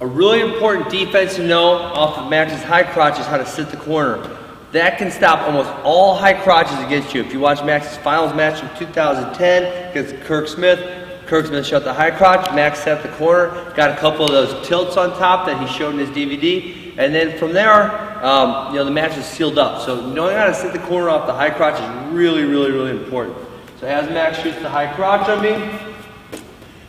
A really important defense to know off of Max's high crotch is how to sit the corner. That can stop almost all high crotches against you. If you watch Max's finals match in 2010 against Kirk Smith shot the high crotch, Max set the corner, got a couple of those tilts on top that he showed in his DVD, and then from there, the match is sealed up. So knowing how to sit the corner off the high crotch is really, really, really important. So as Max shoots the high crotch on me,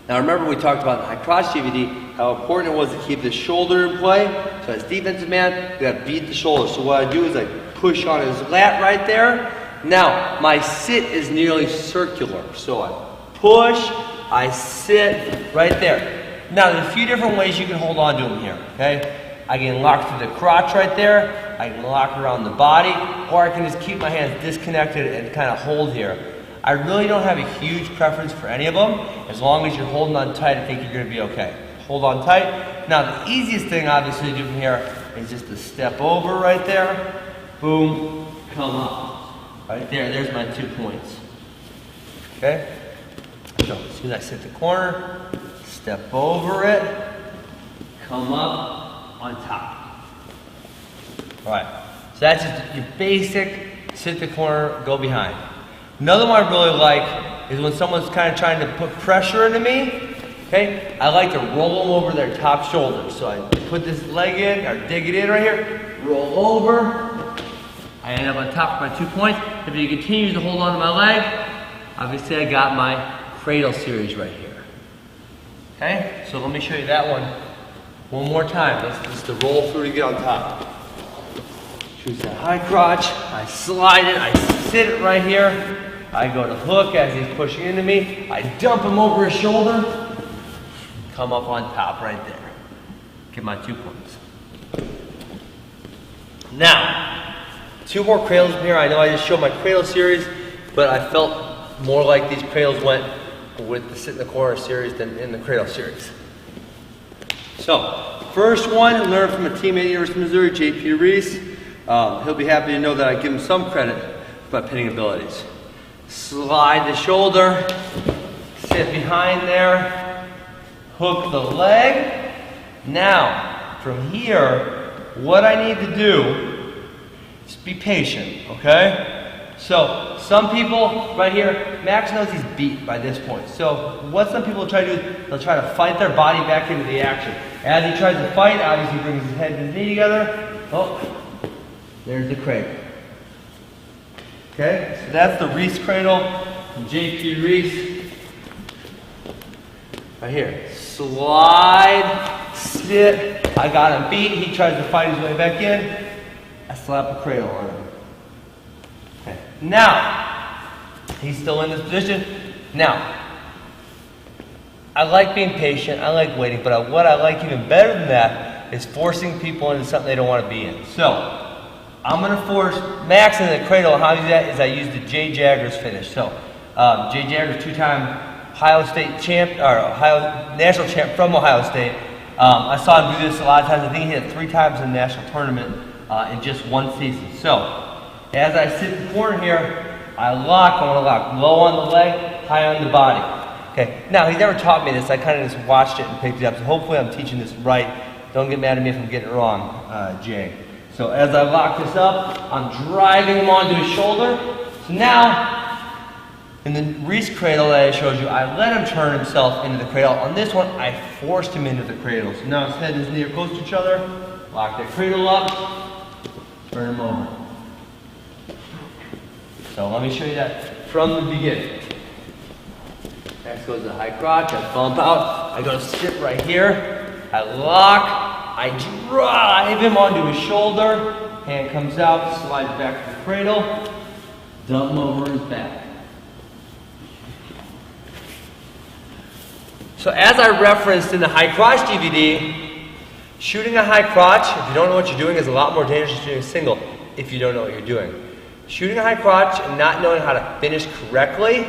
now remember we talked about the high crotch DVD, how important it was to keep the shoulder in play. So as defensive man, you gotta beat the shoulder. So what I do is I push on his lat right there. Now, my sit is nearly circular. So I push, I sit right there. Now, there's a few different ways you can hold on to him here, okay? I can lock through the crotch right there, I can lock around the body, or I can just keep my hands disconnected and kind of hold here. I really don't have a huge preference for any of them. As long as you're holding on tight, I think you're gonna be okay. Hold on tight. Now, the easiest thing, obviously, to do from here is just to step over right there. Boom, come up. Right there, there's my 2 points. Okay? So, as soon as I sit the corner, step over it, come up on top. Alright, so that's just your basic sit the corner, go behind. Another one I really like is when someone's kind of trying to put pressure into me. Okay, I like to roll them over their top shoulder. So I put this leg in, or dig it in right here, roll over. I end up on top of my 2 points. If you continue to hold on to my leg, obviously I got my cradle series right here. Okay, so let me show you that one more time. That's the roll through to get on top. Choose that high crotch, I slide it, I sit it right here. I go to hook as he's pushing into me. I dump him over his shoulder. Come up on top right there. Get my 2 points. Now, 2 more cradles in here. I know I just showed my cradle series, but I felt more like these cradles went with the sit in the corner series than in the cradle series. So, first one, learned from a teammate at University of Missouri, JP Reese. He'll be happy to know that I give him some credit for my pinning abilities. Slide the shoulder, sit behind there, hook the leg. Now, from here, what I need to do is be patient, okay? So, some people right here, Max knows he's beat by this point. So, what some people try to do is they'll try to fight their body back into the action. As he tries to fight, obviously he brings his head and his knee together. Oh, there's the cradle. Okay, so that's the Reese cradle from JP Reese. Right here. Slide, sit. I got him beat. He tries to fight his way back in. I slap a cradle on him. Okay. Now, he's still in this position. Now, I like being patient. I like waiting. But what I like even better than that is forcing people into something they don't want to be in. So, I'm going to force Max into the cradle. How I do that is I use the Jay Jaggers finish. So, Jay Jaggers, 2-time Ohio State champ, or Ohio national champ from Ohio State. I saw him do this a lot of times. I think he hit it 3 times in the national tournament in just 1 season. So, as I sit in the corner here, I want to lock low on the leg, high on the body. Okay. Now, he never taught me this. I kind of just watched it and picked it up. So hopefully I'm teaching this right. Don't get mad at me if I'm getting it wrong, Jay. So as I lock this up, I'm driving him onto his shoulder. So now, in the Reese cradle that I showed you, I let him turn himself into the cradle. On this one, I forced him into the cradle. So now his head and his knee are close to each other. Lock that cradle up, turn him over. So let me show you that from the beginning. Next goes to the high crotch, I bump out. I go to sit right here. I lock. I drive him onto his shoulder, hand comes out, slides back to the cradle, dump him over his back. So as I referenced in the high crotch DVD, shooting a high crotch, if you don't know what you're doing, is a lot more dangerous than shooting a single if you don't know what you're doing. Shooting a high crotch and not knowing how to finish correctly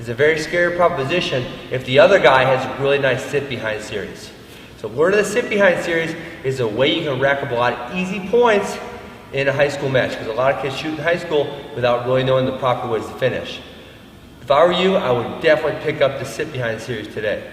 is a very scary proposition if the other guy has a really nice sit behind series. So word of the sit behind series is a way you can rack up a lot of easy points in a high school match, because a lot of kids shoot in high school without really knowing the proper ways to finish. If I were you, I would definitely pick up the sit behind series today.